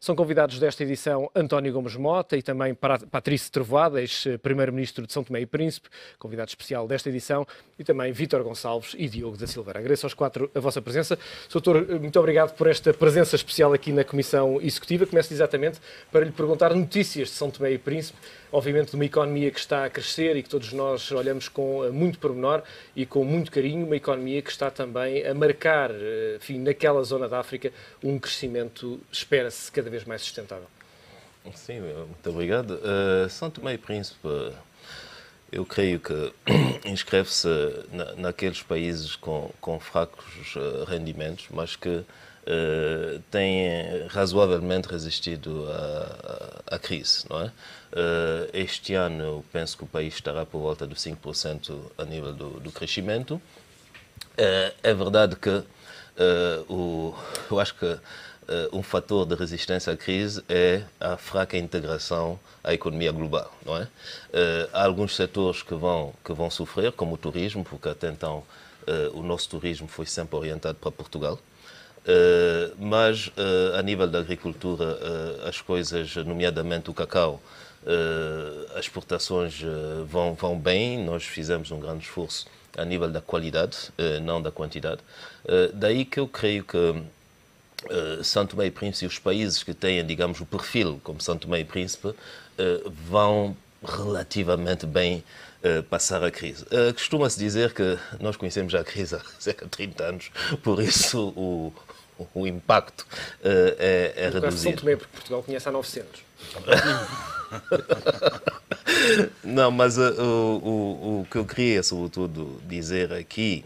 São convidados desta edição António Gomes Mota e também Patrício Trovoada, ex-primeiro-ministro de São Tomé e Príncipe, convidado especial desta edição, e também Vítor Gonçalves e Diogo da Silveira. Agradeço aos quatro a vossa presença. Doutor, muito obrigado por esta presença especial aqui na Comissão Executiva. Começo exatamente para lhe perguntar notícias de São Tomé e Príncipe, obviamente de uma economia que está a crescer e que todos nós olhamos com muito pormenor e com muito carinho, uma economia que está também a marcar, enfim, naquela zona da África, um crescimento, espera-se, cada vez mais sustentável. Sim, muito obrigado. São Tomé e Príncipe, eu creio que inscreve-se naqueles países com fracos rendimentos, mas que têm razoavelmente resistido à crise, não é? Este ano, eu penso que o país estará por volta de 5% a nível do crescimento. É verdade que eu acho que um fator de resistência à crise é a fraca integração à economia global, não é? Há alguns setores que vão sofrer, como o turismo, porque até então o nosso turismo foi sempre orientado para Portugal. Mas a nível da agricultura, as coisas, nomeadamente o cacau, as exportações vão bem. Nós fizemos um grande esforço a nível da qualidade, não da quantidade. Daí que eu creio que São Tomé e Príncipe e os países que têm, digamos, o perfil como São Tomé e Príncipe vão relativamente bem passar a crise. Costuma-se dizer que nós conhecemos já a crise há cerca de 30 anos, por isso o impacto é reduzido. São Tomé, porque Portugal conhece há 900. Não, mas o que eu queria, sobretudo, dizer aqui,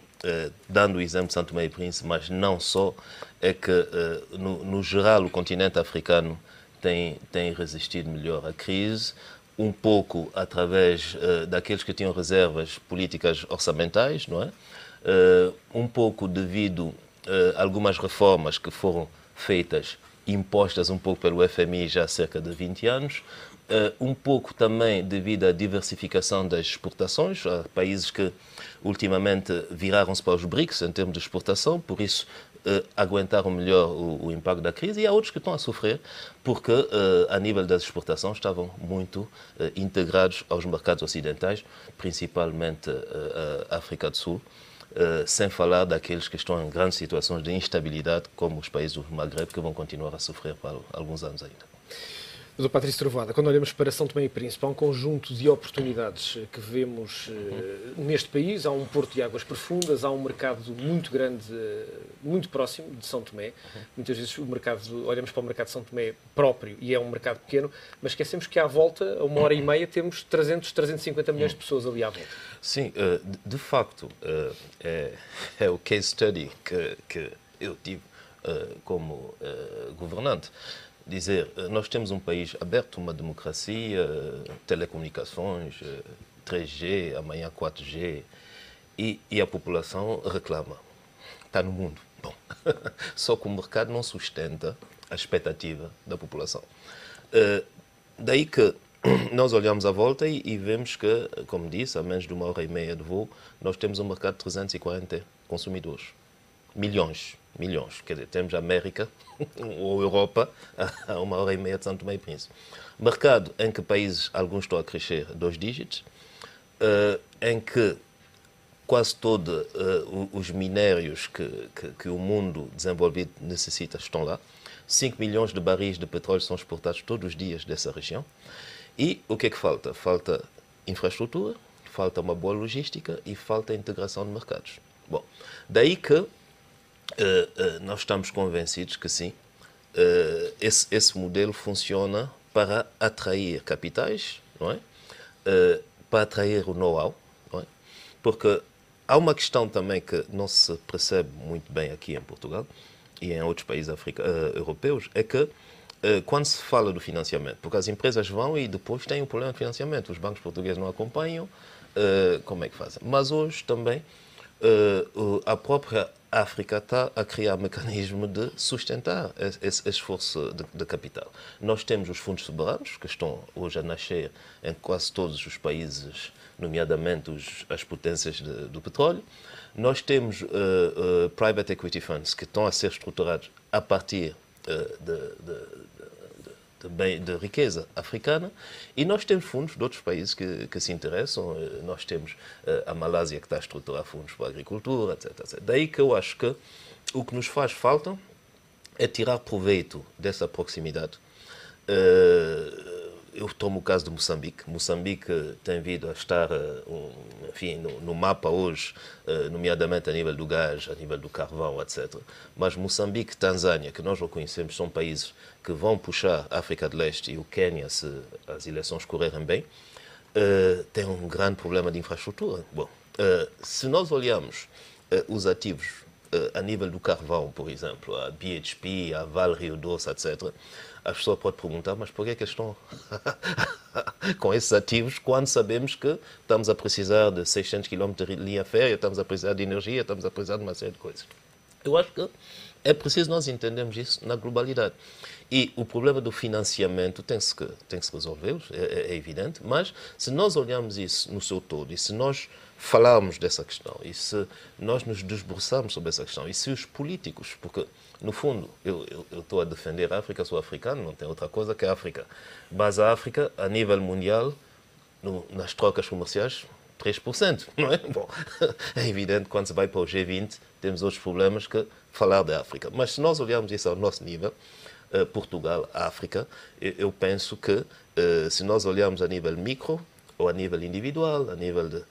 dando o exemplo de São Tomé e Príncipe, mas não só, é que, no geral, o continente africano tem resistido melhor à crise, um pouco através daqueles que tinham reservas políticas orçamentais, não é? Um pouco devido a algumas reformas que foram feitas, impostas um pouco pelo FMI já há cerca de 20 anos, um pouco também devido à diversificação das exportações. Há países que ultimamente viraram-se para os BRICS em termos de exportação, por isso aguentaram melhor o impacto da crise, e há outros que estão a sofrer porque a nível das exportações estavam muito integrados aos mercados ocidentais, principalmente a África do Sul, sem falar daqueles que estão em grandes situações de instabilidade, como os países do Maghreb, que vão continuar a sofrer por alguns anos ainda. Doutor Patrício Trovoada, quando olhamos para São Tomé e Príncipe, há um conjunto de oportunidades que vemos neste país. Há um porto de águas profundas, há um mercado muito grande, muito próximo de São Tomé. Muitas vezes olhamos para o mercado de São Tomé próprio e é um mercado pequeno, mas esquecemos que à volta, a 1h30, temos 350 milhões de pessoas ali à volta. Sim, de facto, é o case study que eu tive como governante. Dizer, nós temos um país aberto, uma democracia, telecomunicações, 3G, amanhã 4G, e a população reclama. Está no mundo. Bom, só que o mercado não sustenta a expectativa da população. Daí que nós olhamos à volta e vemos que, como disse, a menos de 1h30 de voo, nós temos um mercado de 340 consumidores. Milhões. Quer dizer, temos a América ou Europa a 1h30 de São Tomé e Príncipe. Mercado em que países, alguns estão a crescer 2 dígitos, em que quase todos os minérios que o mundo desenvolvido necessita estão lá. 5 milhões de barris de petróleo são exportados todos os dias dessa região. E o que é que falta? Falta infraestrutura, falta uma boa logística e falta integração de mercados. Bom, daí que nós estamos convencidos que sim, esse modelo funciona para atrair capitais, não é? Para atrair o know-how, não é? Porque há uma questão também que não se percebe muito bem aqui em Portugal e em outros países europeus, é que quando se fala do financiamento, porque as empresas vão e depois têm um problema de financiamento, os bancos portugueses não acompanham, como é que fazem? Mas hoje também a própria África está a criar mecanismo de sustentar esse esforço de capital. Nós temos os fundos soberanos, que estão hoje a nascer em quase todos os países, nomeadamente as potências do petróleo. Nós temos private equity funds, que estão a ser estruturados a partir de riqueza africana, e nós temos fundos de outros países que se interessam. Nós temos a Malásia, que está a estruturar fundos para a agricultura, etc, etc. Daí que eu acho que o que nos faz falta é tirar proveito dessa proximidade. Eu tomo o caso de Moçambique. Moçambique tem vindo a estar, enfim, no mapa hoje, nomeadamente a nível do gás, a nível do carvão, etc. Mas Moçambique e Tanzânia, que nós reconhecemos, são países que vão puxar a África do Leste e o Quênia, se as eleições correrem bem, tem um grande problema de infraestrutura. Bom, se nós olharmos os ativos a nível do carvão, por exemplo, a BHP, a Vale Rio Doce, etc., a pessoa pode perguntar, mas por que eles estão com esses ativos quando sabemos que estamos a precisar de 600 km de linha férrea, estamos a precisar de energia, estamos a precisar de uma série de coisas. Eu acho que é preciso nós entendermos isso na globalidade. E o problema do financiamento tem que se resolver, é evidente, mas se nós olharmos isso no seu todo e se nós falarmos dessa questão e se nós nos debruçarmos sobre essa questão e se os políticos, porque no fundo eu estou a defender a África, sou africano, não tem outra coisa que a África, mas a África a nível mundial, nas trocas comerciais, 3%, não é? Bom, é evidente que quando se vai para o G20 temos outros problemas que falar da África, mas se nós olharmos isso ao nosso nível, Portugal, África, eu penso que se nós olharmos a nível micro ou a nível individual, a nível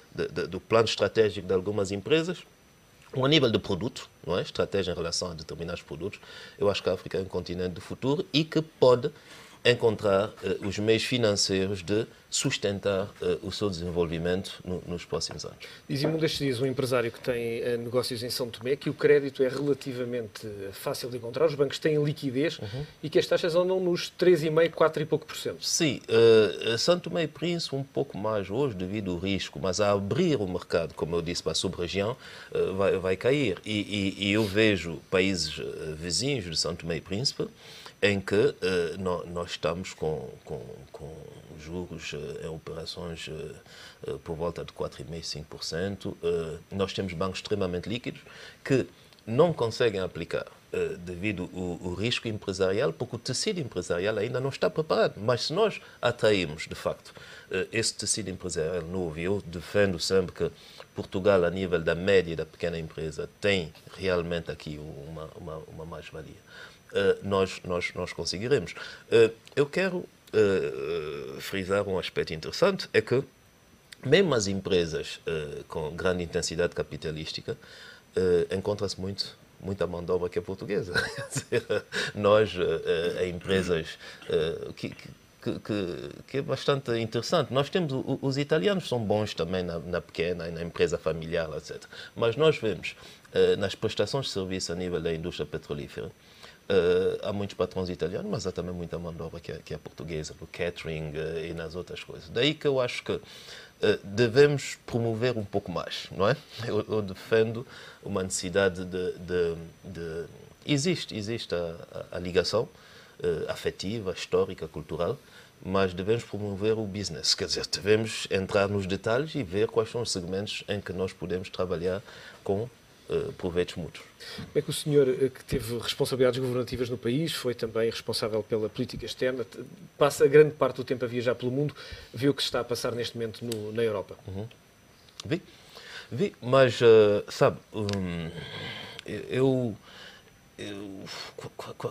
do plano estratégico de algumas empresas, ou a nível de produto, não é? Estratégia em relação a determinados produtos, eu acho que a África é um continente do futuro e que pode encontrar os meios financeiros de sustentar o seu desenvolvimento nos próximos anos. Dizia-me destes dias um empresário que tem negócios em São Tomé que o crédito é relativamente fácil de encontrar, os bancos têm liquidez e que as taxas andam nos 3,5%, 4 e pouco por cento. Sim, São Tomé e Príncipe um pouco mais hoje devido ao risco, mas a abrir o mercado, como eu disse, para a sub-região, vai cair. E eu vejo países vizinhos de São Tomé e Príncipe em que nós estamos com juros em operações por volta de 4,5%, 5%. Nós temos bancos extremamente líquidos que não conseguem aplicar devido ao risco empresarial, porque o tecido empresarial ainda não está preparado. Mas se nós atrairmos, de facto, esse tecido empresarial novo, e eu defendo sempre que Portugal, a nível da média e da pequena empresa, tem realmente aqui uma mais-valia. Nós conseguiremos. Eu quero frisar um aspecto interessante, é que mesmo as empresas com grande intensidade capitalística encontra-se muita mão de obra que é portuguesa. Nós, em empresas que é bastante interessante. Nós temos, os italianos são bons também na pequena e na empresa familiar, etc. Mas nós vemos nas prestações de serviço a nível da indústria petrolífera, há muitos patrões italianos, mas há também muita mão de obra que é portuguesa, no catering e nas outras coisas. Daí que eu acho que devemos promover um pouco mais, não é? Eu defendo uma necessidade Existe a ligação afetiva, histórica, cultural, mas devemos promover o business, quer dizer, devemos entrar nos detalhes e ver quais são os segmentos em que nós podemos trabalhar com proveitos mútuos. Como é que o senhor, que teve responsabilidades governativas no país, foi também responsável pela política externa, passa grande parte do tempo a viajar pelo mundo, vê o que se está a passar neste momento na Europa? Vi, mas, sabe,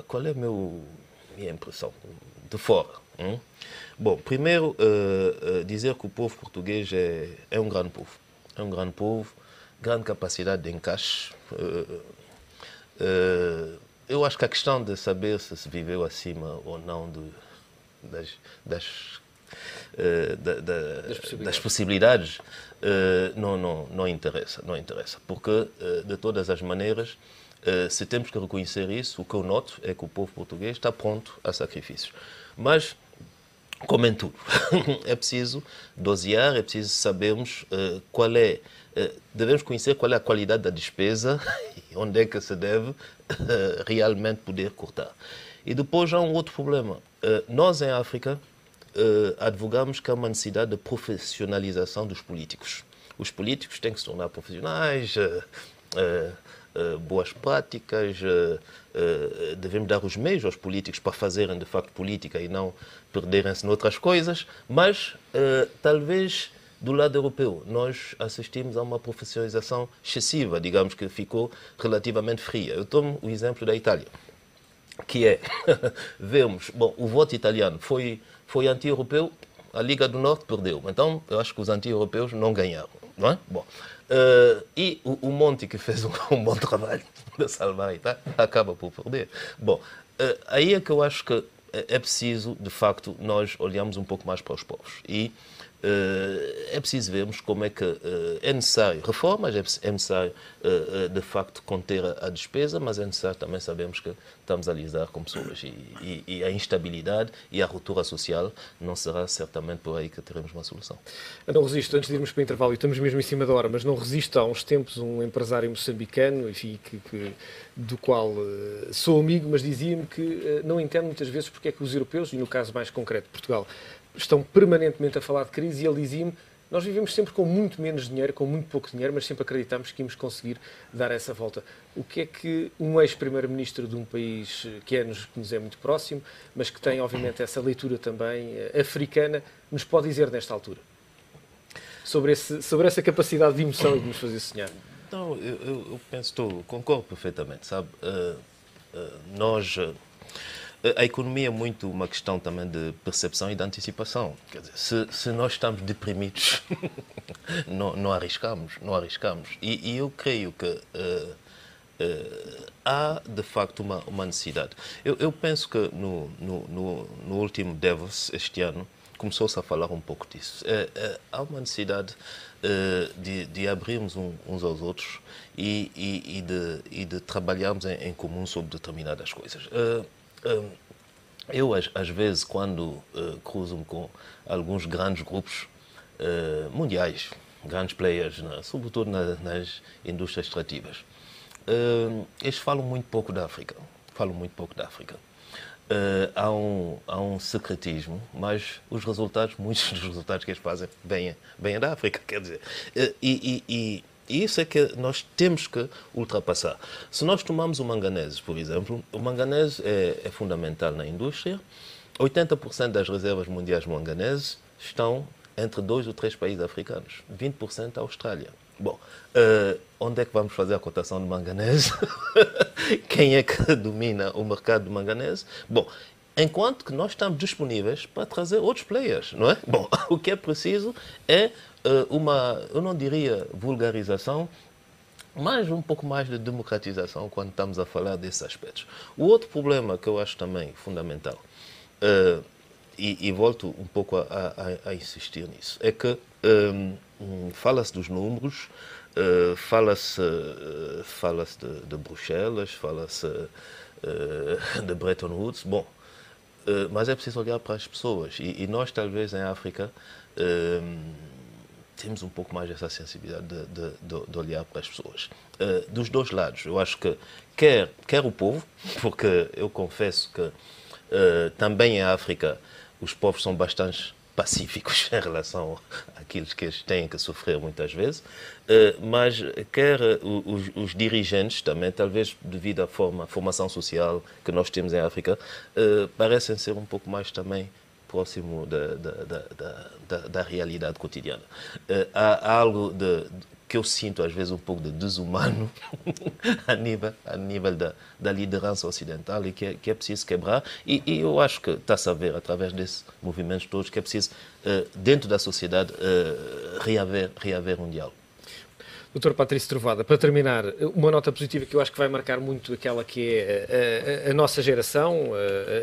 qual é a minha impressão de fora? Bom, primeiro, dizer que o povo português é um grande povo. É um grande povo, grande capacidade de encaixe. Eu acho que a questão de saber se viveu acima ou não das possibilidades não interessa. Porque, de todas as maneiras, se temos que reconhecer isso, o que eu noto é que o povo português está pronto a sacrifícios. Mas, como em tudo, é preciso dosear, é preciso sabermos devemos conhecer qual é a qualidade da despesa e onde é que se deve realmente poder cortar. E depois há um outro problema. Nós, em África, advogamos que há uma necessidade de profissionalização dos políticos. Os políticos têm que se tornar profissionais, boas práticas, devemos dar os meios aos políticos para fazerem de facto política e não perderem-se noutras coisas, mas talvez do lado europeu nós assistimos a uma profissionalização excessiva, digamos que ficou relativamente fria. Eu tomo o exemplo da Itália, que é, vemos, bom, o voto italiano foi anti-europeu, a Liga do Norte perdeu, então eu acho que os anti-europeus não ganharam, não é? Bom, e o Monti, que fez um bom trabalho de salvar a Itália, acaba por perder. Bom, aí é que eu acho que é preciso, de facto, nós olharmos um pouco mais para os povos. E é preciso vermos como é que é necessário reformas, é necessário, de facto, conter a despesa, mas é necessário também sabermos que estamos a lidar com pessoas e a instabilidade e a ruptura social não será certamente por aí que teremos uma solução. Eu não resisto, antes de irmos para o intervalo, e estamos mesmo em cima da hora, mas não resisto há uns tempos um empresário moçambicano, enfim, do qual sou amigo, mas dizia-me que não entende muitas vezes porque é que os europeus, e no caso mais concreto Portugal, estão permanentemente a falar de crise, e ele dizia-me: nós vivemos sempre com muito menos dinheiro, com muito pouco dinheiro, mas sempre acreditamos que íamos conseguir dar essa volta. O que é que um ex-primeiro-ministro de um país que nos é muito próximo, mas que tem, obviamente, essa leitura também africana, nos pode dizer nesta altura? Sobre essa capacidade de emoção e de nos fazer sonhar. Não, eu penso, concordo perfeitamente, sabe? Nós... A economia é muito uma questão também de percepção e de antecipação. Quer dizer, se nós estamos deprimidos, não arriscamos. E eu creio que há, de facto, uma necessidade. Eu penso que no último Davos, este ano, começou-se a falar um pouco disso. Há uma necessidade de abrirmos uns aos outros e de trabalharmos em comum sobre determinadas coisas. Eu, às vezes, quando cruzo-me com alguns grandes grupos mundiais, grandes players, sobretudo nas indústrias extrativas, eles falam muito pouco da África. Há um secretismo, mas muitos dos resultados que eles fazem vêm da África, quer dizer. E isso é que nós temos que ultrapassar. Se nós tomamos o manganese, por exemplo, o manganese é fundamental na indústria. 80% das reservas mundiais de manganese estão entre 2 ou 3 países africanos. 20% a Austrália. Bom, onde é que vamos fazer a cotação de manganese? Quem é que domina o mercado de manganese? Bom, enquanto que nós estamos disponíveis para trazer outros players, não é? Bom, o que é preciso é eu não diria vulgarização, mas um pouco mais de democratização quando estamos a falar desses aspectos. O outro problema que eu acho também fundamental, e volto um pouco a insistir nisso, é que fala-se dos números, fala-se de Bruxelas, fala-se de Bretton Woods, bom, mas é preciso olhar para as pessoas e nós talvez em África temos um pouco mais essa sensibilidade de olhar para as pessoas. Dos dois lados, eu acho que quer o povo, porque eu confesso que também em África os povos são bastante pacíficos em relação àqueles que eles têm que sofrer muitas vezes, mas quer os dirigentes também, talvez devido à formação social que nós temos em África, parecem ser um pouco mais também próximo da realidade cotidiana. Há algo que eu sinto às vezes um pouco de desumano a nível da liderança ocidental e que é preciso quebrar e eu acho que está-se a ver através desses movimentos todos que é preciso dentro da sociedade reaver um diálogo. Doutor Patrício Trovoada, para terminar, uma nota positiva que eu acho que vai marcar muito aquela que é a nossa geração,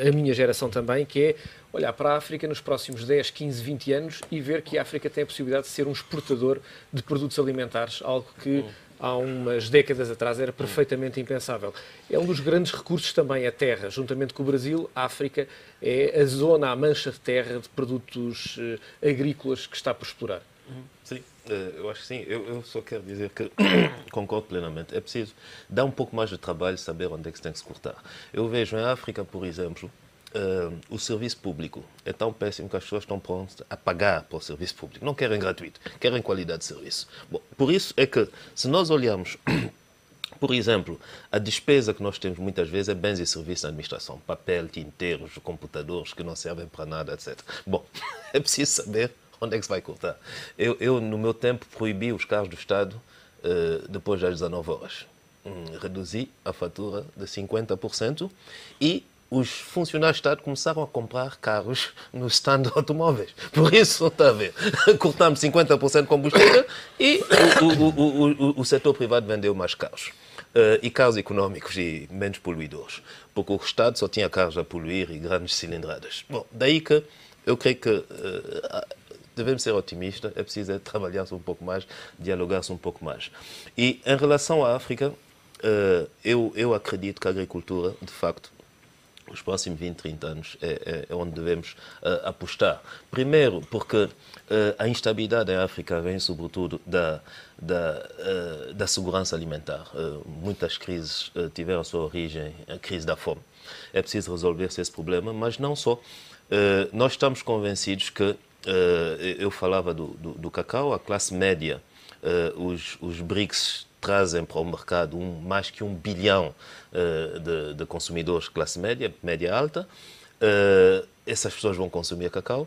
a minha geração também, que é olhar para a África nos próximos 10, 15, 20 anos e ver que a África tem a possibilidade de ser um exportador de produtos alimentares, algo que há umas décadas atrás era perfeitamente impensável. É um dos grandes recursos também a terra. Juntamente com o Brasil, a África é a zona, a mancha de terra de produtos agrícolas que está por explorar. Sim, eu acho que sim. Eu só quero dizer que concordo plenamente. É preciso dar um pouco mais de trabalho, saber onde é que se tem que se cortar. Eu vejo em África, por exemplo, o serviço público é tão péssimo que as pessoas estão prontas a pagar para o serviço público. Não querem gratuito, querem qualidade de serviço. Bom, por isso é que, se nós olharmos Por exemplo, a despesa que nós temos muitas vezes é bens e serviços na administração. Papel, tinteiros, computadores que não servem para nada, etc. Bom, é preciso saber onde é que se vai cortar. Eu no meu tempo, proibi os carros do Estado depois das 19 horas. Reduzi a fatura de 50% e os funcionários do Estado começaram a comprar carros no stand de automóveis. Por isso, está a ver, cortamos 50% de combustível e o setor privado vendeu mais carros. E carros económicos e menos poluidores. Porque o Estado só tinha carros a poluir e grandes cilindradas. Bom, daí que eu creio que devemos ser otimistas, é preciso trabalhar-se um pouco mais, dialogar-se um pouco mais. E em relação à África, eu acredito que a agricultura, de facto, os próximos 20, 30 anos é onde devemos apostar. Primeiro, porque a instabilidade em África vem sobretudo da segurança alimentar. Muitas crises tiveram a sua origem, a crise da fome. É preciso resolver-se esse problema, mas não só. Nós estamos convencidos que, eu falava do cacau, a classe média, os BRICS trazem para o mercado mais que 1 bilhão de consumidores de classe média, média alta. Essas pessoas vão consumir cacau.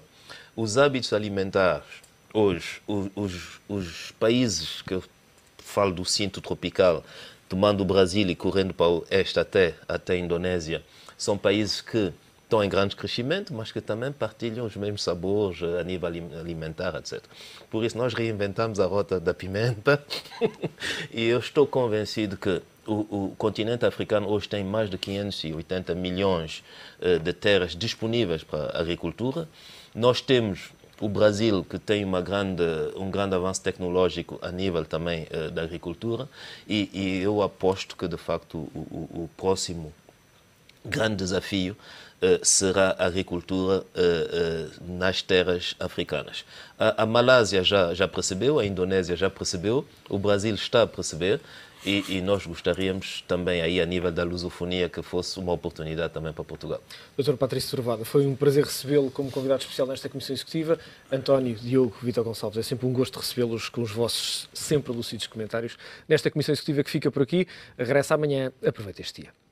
Os hábitos alimentares, hoje, os países que eu falo do cinto tropical, tomando o Brasil e correndo para o este até a Indonésia, são países que estão em grande crescimento, mas que também partilham os mesmos sabores a nível alimentar, etc. Por isso, nós reinventamos a rota da pimenta e eu estou convencido que o continente africano hoje tem mais de 580 milhões de terras disponíveis para a agricultura. Nós temos o Brasil, que tem um grande avanço tecnológico a nível também da agricultura, e eu aposto que, de facto, o próximo grande desafio será a agricultura nas terras africanas. A Malásia já percebeu, a Indonésia já percebeu, o Brasil está a perceber e nós gostaríamos também aí a nível da lusofonia que fosse uma oportunidade também para Portugal. Dr. Patrício Trovoada, foi um prazer recebê-lo como convidado especial nesta Comissão Executiva. António, Diogo, Vítor Gonçalves, é sempre um gosto recebê-los com os vossos sempre lúcidos comentários nesta Comissão Executiva que fica por aqui. Regressa amanhã. Aproveite este dia.